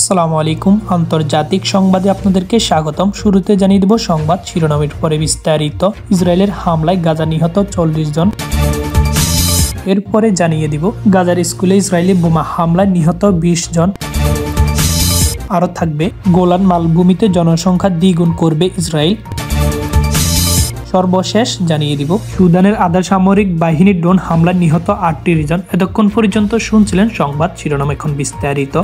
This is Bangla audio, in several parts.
আসসালামু আলাইকুম আন্তর্জাতিক সংবাদে আপনাদেরকে স্বাগতম। শুরুতে জানিয়ে দেব সংবাদ শিরোনামের পরে বিস্তারিত। ইসরায়েলের হামলায় গাজা নিহত 40 জন। এরপরে জানিয়ে দিব গাজার স্কুলে ইসরায়েলি বোমা হামলায় নিহত 20 জন। আরও থাকবে গোলান মালভূমিতে জনসংখ্যা দ্বিগুণ করবে ইসরায়েল। সর্বশেষ জানিয়ে দিব সুদানের আধা সামরিক বাহিনীর ড্রোন হামলায় নিহত 38 জন। এতক্ষণ পর্যন্ত শুনছিলেন সংবাদ শিরোনাম, এখন বিস্তারিত।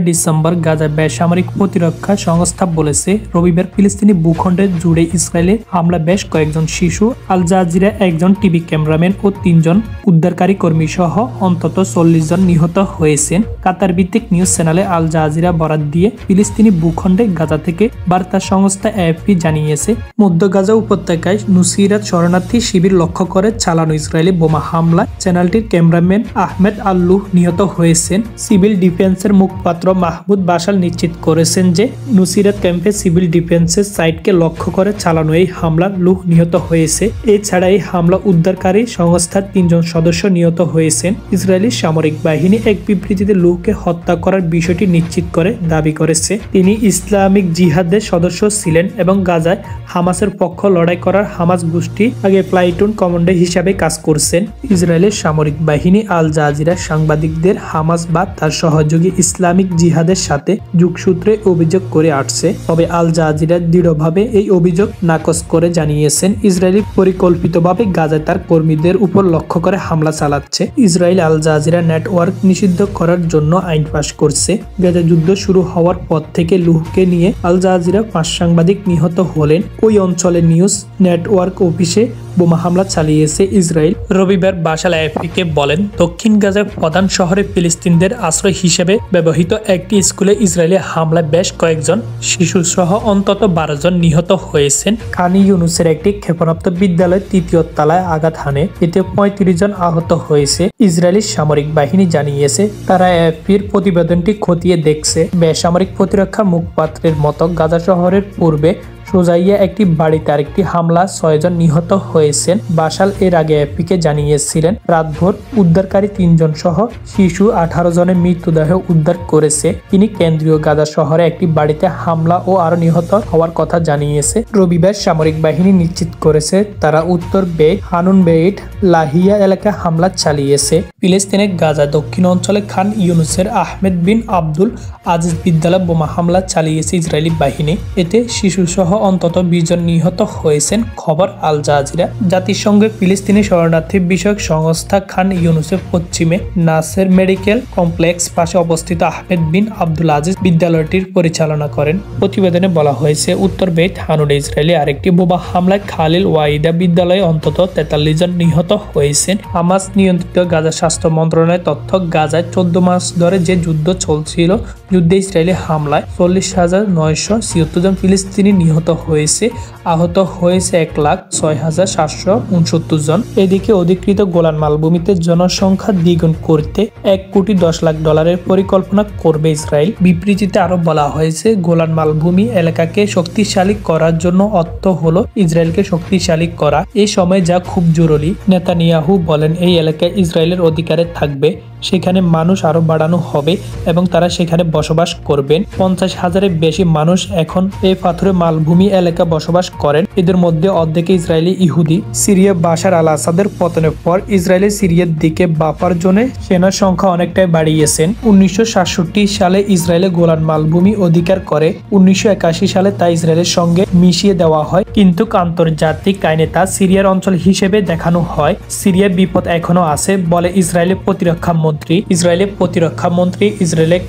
ডিসেম্বর গাজা বেসামরিক প্রতিরক্ষা সংস্থা বলেছে রবিবার ফিলিস্তিনি ভূখণ্ডে জুড়ে ইসরায়েলে হামলা বেশ কয়েকজন শিশু, আল জাজিরা একজন টিভি ক্যামেরাম্যান ও 3 জন উদ্ধারকারী কর্মী সহ অন্তত 40 জন নিহত হয়েছেন। কাতার ভিত্তিক নিউজ চ্যানেলে আল জাজিরা বরাত দিয়ে ফিলিস্তিনি ভূখণ্ডে গাজা থেকে বার্তা সংস্থা এএফপি জানিয়েছে, মধ্য গাজা উপত্যকায় নুসিরাত শরণার্থী শিবির লক্ষ্য করে চালানো ইসরায়েলি বোমা হামলায় চ্যানেলটির ক্যামেরাম্যান আহমেদ আল্লুহ নিহত হয়েছেন। সিভিল ডিফেন্সের মুখপাত্র মাহমুদ বাশাল নিশ্চিত করেছেন যে নুসিরাত ক্যাম্পে সিভিল ডিফেন্সের সাইটকে লক্ষ্য করে চালানো এই হামলা লুহ নিহত হয়েছে। এছাড়া এই হামলা উদ্ধারকারী সংস্থার 3 জন সদস্য নিহত হয়েছেন। ইসরায়েলি সামরিক বাহিনী এক বিবৃতিতে লুহকে হত্যা করার বিষয়টি নিশ্চিত করে দাবি করেছে। তিনি ইসলামিক জিহাদের সদস্য ছিলেন এবং গাজায় হামাসের পক্ষ লড়াই করার হামাস গোষ্ঠী আগে প্লাইটুন কমান্ডার হিসাবে কাজ করছেন। ইসরায়েলের সামরিক বাহিনী আল জাজিরা সাংবাদিকদের হামাস বা তার সহযোগী ইসলামিক জিহাদের সাথে যোগসূত্রে অভিযোগ করে আসছে, তবে আল জাজিরা দৃঢ়ভাবে এই অভিযোগ নাকচ করে জানিয়েছেন ইসরায়েলি পরিকল্পিতভাবে গাজায় তার কর্মীদের উপর লক্ষ্য করে হামলা চালাচ্ছে। ইসরায়েল আল জাজিরা নেটওয়ার্ক নিষিদ্ধ করার জন্য আইন পাশ করছে। গাজা যুদ্ধ শুরু হওয়ার পর থেকে লুহকে নিয়ে আল জাজিরা 5 সাংবাদিক নিহত হলেন। ওই অঞ্চলের নিউজ নেটওয়ার্ক অফিসে বোমা হামলা চালিয়েছে ইসরায়েল। রবিবার বাশাল এএফপিকে বলেন, দক্ষিণ গাজার প্রধান শহরে ফিলিস্তিনদের আশ্রয় হিসেবে ব্যবহৃত একটি স্কুলে ইসরায়েলি হামলায় বেশ কয়েকজন শিশু সহ অন্তত 12 জন নিহত হয়েছেন। খান ইউনুসের একটি ক্ষেপণাস্ত্র বিদ্যালয়ের 3য় তলায় আঘাত হানে, এতে 35 জন আহত হয়েছে। ইসরায়েলি সামরিক বাহিনী জানিয়েছে তারা এএফপির প্রতিবেদনটি খতিয়ে দেখছে। বেসামরিক প্রতিরক্ষা মুখপাত্রের মতো গাজা শহরের পূর্বে সোজাইয়া একটি বাড়িতে আরেকটি হামলা 6 জন নিহত হয়েছেন। বাশাল এর আগে এএফপিকে জানিয়েছিলেন রাতভর উদ্ধারকারী 3 জন সহ শিশু 18 জনের মৃতদেহ উদ্ধার করেছে। তিনি কেন্দ্রীয় গাজা শহরে একটি বাড়িতে হামলা ও আরো নিহত হওয়ার কথা জানিয়েছে। রবিবার সামরিক বাহিনী নিশ্চিত করেছে তারা উত্তর বেইত, হানুন বেইত, লাহিয়া এলাকায় হামলা চালিয়েছে। ফিলিস্তিনের গাজা দক্ষিণ অঞ্চলে খান ইউনুসের আহমেদ বিন আব্দুল আজিজ বিদ্যালয়ে বোমা হামলা চালিয়েছে ইসরায়েলি বাহিনী। এতে শিশু সহ অন্তত 20 জন নিহত হয়েছেন, খবর আল জাজিরা। জাতিসংঘের ফিলিস্তিনি শরণার্থী বিষয়ক সংস্থা খান ইউনুসের পশ্চিমে নাসের মেডিকেল কমপ্লেক্স পাশে অবস্থিত আহমেদ বিন আব্দুল আজিজ বিদ্যালয়টির পরিচালনা করেন। প্রতিবেদনে বলা হয়েছে, উত্তর বেইত হানুনে ইসরায়েলি আরেকটি বোমা হামলায় খালিল ওয়াইদা বিদ্যালয়ে অন্তত 43 জন নিহত হয়েছেন। হামাস নিয়ন্ত্রিত গাজা স্বাস্থ্য মন্ত্রণালয়ের তথ্য, গাজায় 14 মাস ধরে যে যুদ্ধ চলছিল, যুদ্ধে ইসরায়েলি হামলায় 40,976 জন ফিলিস্তিনি নিহত হয়েছে। আহত হয়েছে 1,06,769 জন। এদিকে অধিকৃত গোলান মালভূমিতে জনসংখ্যা দ্বিগুণ করতে $1,10,00,000 পরিকল্পনা করবে ইসরায়েল। বিবৃতিতে আরো বলা হয়েছে, গোলান মালভূমি এলাকাকে শক্তিশালী করার জন্য অর্থ হলো ইসরায়েলকে শক্তিশালী করা। এই সময় যা খুব জরুরি। নেতানিয়াহু বলেন, এই এলাকায় ইসরায়েলের অধিকারে থাকবে, সেখানে মানুষ আরো বাড়ানো হবে এবং তারা সেখানে বসবাস করবেন। 50,000-এর বেশি মানুষ এখন এই পাথুরে মালভূমি এলাকা বসবাস করেন। এদের মধ্যে অর্ধেক ইসরায়েলি ইহুদি। সিরিয়া বাশার আল আসাদের পতনের পর ইসরায়েলি সিরিয়ার দিকে বাফার জোনে সেনার সংখ্যা অনেকটাই বাড়িয়েছেন। 1967 সালে ইসরায়েলে গোলান মালভূমি অধিকার করে। 1981 সালে তা ইসরায়েলের সঙ্গে মিশিয়ে দেওয়া হয়, কিন্তু আন্তর্জাতিক আইনে তা সিরিয়ার অঞ্চল হিসেবে দেখানো হয়। সিরিয়ার বিপদ এখনো আছে বলে ইসরায়েলের প্রতিরক্ষা মন্ত্রী। ইসরায়েলের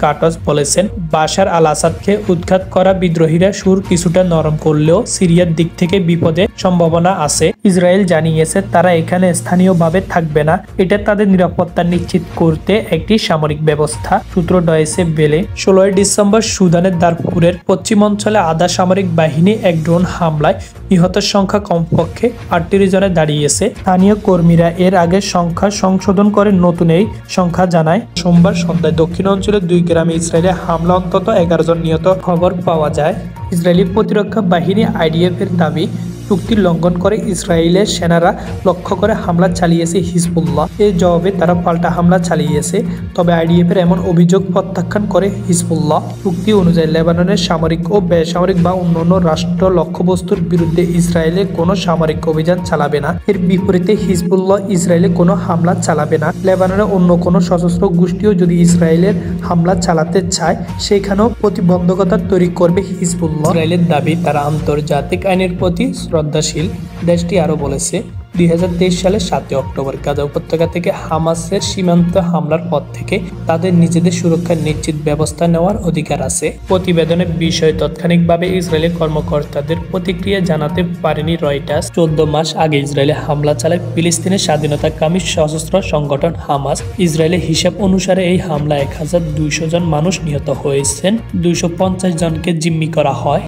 কাটস বলেছেন, বাশার আল আসাদকে উৎখাত করা বিদ্রোহীরা সুর কিছুটা নরম করলেও সিরিয়ার দিক থেকে বিপদের সম্ভাবনা আছে। ইসরায়েল জানিয়েছে তারা এখানে স্থানীয়ভাবে থাকবে না, এটা তাদের নিরাপত্তা নিশ্চিত করতে একটি সামরিক ব্যবস্থা। সূত্র ডয়েছে বেলে। 16 ডিসেম্বর সুদানের দারফুরের পশ্চিম অঞ্চলে আধা সামরিক বাহিনী এক ড্রোন হামলায় নিহতের সংখ্যা কমপক্ষে 38 জনে দাঁড়িয়েছে। স্থানীয় কর্মীরা এর আগে সংখ্যা সংশোধন করে নতুন এই সংখ্যা জানায়। সোমবার সন্ধ্যায় দক্ষিণ অঞ্চলের 2 গ্রামে ইসরায়েলি হামলা অন্তত 11 জন নিহত খবর পাওয়া যায়। ইসরায়েলি প্রতিরক্ষা বাহিনী IDF এর দাবি, চুক্তি লঙ্ঘন করে ইসরায়েলের সেনারা লক্ষ্য করে হামলা চালিয়েছে হিজবুল্লাহ। এর জবাবে তারা পাল্টা হামলা চালিয়েছে। তবে IDF এর এমন অভিযোগ প্রত্যাখ্যান করে হিজবুল্লাহ। চুক্তি অনুযায়ী লেবাননের সামরিক ও বেসামরিক বা অন্যান্য রাষ্ট্র লক্ষ্যবস্তুর বিরুদ্ধে ইসরায়েলে কোনো সামরিক অভিযান চালাবে না। এর বিপরীতে হিজবুল্লাহ ইসরায়েলে কোনো হামলা চালাবে না। লেবাননের অন্য কোনো সশস্ত্র গোষ্ঠীও যদি ইসরায়েলের হামলা চালাতে চায়, সেখানেও প্রতিবন্ধকতা তৈরি করবে হিজবুল্লাহ। ইসরায়েলের দাবি, তারা আন্তর্জাতিক আইনের প্রতি শ্রদ্ধাশীল। দেশটি আরও বলেছে, 2023 সালের 7 অক্টোবর গাজা উপত্যকা থেকে হামাসের সীমান্ত হামলার পর থেকে তাদের নিজেদের সুরক্ষার নিশ্চিত ব্যবস্থা নেওয়ার অধিকার আছে। প্রতিবেদনের বিষয়ে তাৎক্ষণিকভাবে ইসরায়েলি কর্মকর্তাদের প্রতিক্রিয়া জানাতে পারেনি রয়টার্স। 14 মাস আগে ইসরায়েলে হামলা চালায় ফিলিস্তিনের স্বাধীনতাকামী সশস্ত্র সংগঠন হামাস। ইসরায়েলের হিসাব অনুসারে এই হামলায় 1200 জন মানুষ নিহত হয়েছেন, 250 জনকে জিম্মি করা হয়।